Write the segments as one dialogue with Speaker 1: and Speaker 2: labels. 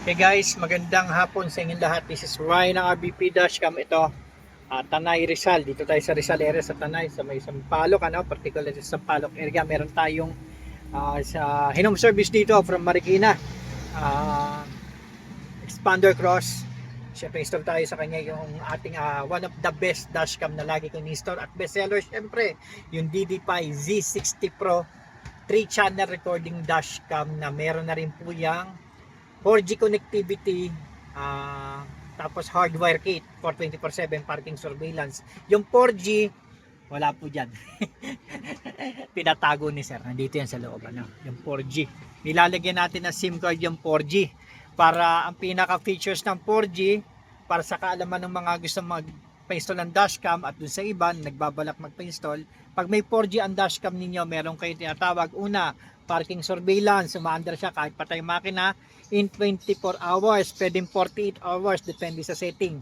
Speaker 1: Hey guys, magandang hapon sa inyong lahat. This is Ryan ng RBP Dashcam. Ito, Tanay Rizal. Dito tayo sa Rizal area sa Tanay, sa may Sampaloc, particular sa Sampaloc area. Meron tayong sa Hinom service dito from Marikina. Ah, Expander Cross. Siyempre, install tayo sa kanya yung ating one of the best dashcam na lagi kong install at bestseller. Siyempre, yung DD5 Z60 Pro 3 channel recording dashcam na meron na rin po yung 4G connectivity, tapos hardwire kit for 24/7 parking surveillance. Yung 4G, wala po dyan. Pinatago ni sir. Nandito yan sa loob. Yung 4G. Nilalagyan natin ng SIM card yung 4G. Para ang pinaka features ng 4G, para sa kaalaman ng mga gusto magpa-install ng dashcam at dun sa iba, nagbabalak magpa-install. Pag may 4G ang dashcam ninyo, meron kayo tinatawag. Una, parking surveillance. Umaandar siya kahit patay makina in 24 hours. Pwedeng 48 hours. Depende sa setting.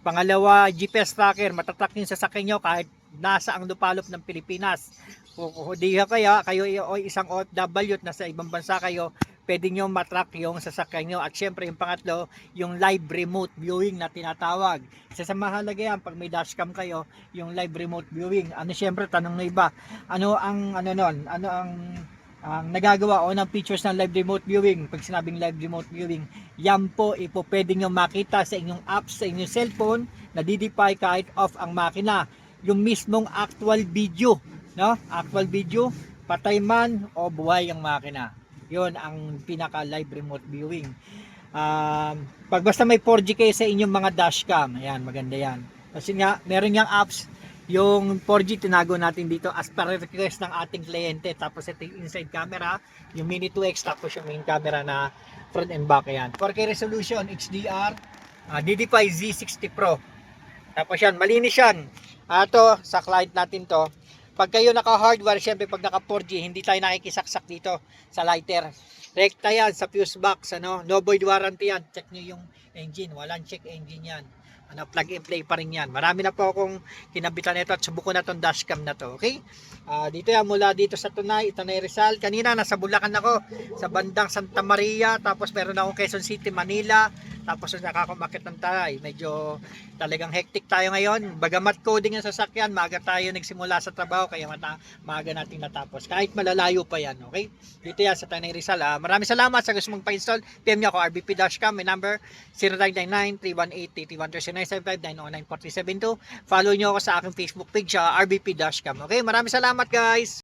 Speaker 1: Pangalawa, GPS tracker. Matatrack yung sasakyan nyo kahit nasa ang lupalop ng Pilipinas. Kung di kayo o isang OFW at nasa ibang bansa kayo, pwede nyo matrack yung sasakyan nyo. At syempre yung pangatlo, yung live remote viewing na tinatawag. Isa sa mahalaga yan pag may dashcam kayo, yung live remote viewing. Syempre tanong na iba, ano ang nagagawa o ng features ng live remote viewing? Pag sinabing live remote viewing, yan po pwede nyo makita sa inyong apps, sa inyong cellphone, nadidipay kahit off ang makina. Yung mismong actual video, no? Actual video, patay man o buhay ang makina. Yon ang pinaka live remote viewing. Pag basta may 4G kayo sa inyong mga dashcam, ayan, maganda yan. Kasi nga, meron yang apps, yung 4G tinago natin dito as per request ng ating kliyente. Tapos ito yung inside camera, yung mini 2x, tapos yung main camera na front and back, ayan. 4K resolution, HDR, DD5 Z60 Pro. Tapos yan, malinis yan. Ito, sa client natin to. Pag kayo naka-hardware, syempre pag naka-4G, hindi tayo nakikisaksak dito sa lighter. Rekta yan sa fuse box, no void warranty yan. Check nyo yung engine, walang check engine yan. Plug and play pa rin yan. Marami na po akong kinabitan nito at subukan na tong dashcam na to, okay? Dito yan, mula dito sa Tanay Rizal. Kanina nasa Bulacan ako, sa bandang Santa Maria, tapos meron akong Quezon City, Manila, tapos nakakamakit ng Tanay. Medyo talagang hectic tayo ngayon. Bagamat coding ang sasakyan, maaga tayo nagsimula sa trabaho, kaya maaga natin natapos. Kahit malalayo pa yan, okay? Dito yan sa Tanay Rizal. Maraming salamat sa gusto mong pa-install. PM nyo ako, RBP Dashcam. May number 0999-318-310975-909-4072. Follow nyo ako sa aking Facebook page, RBP Dashcam. Okay, maraming salamat guys!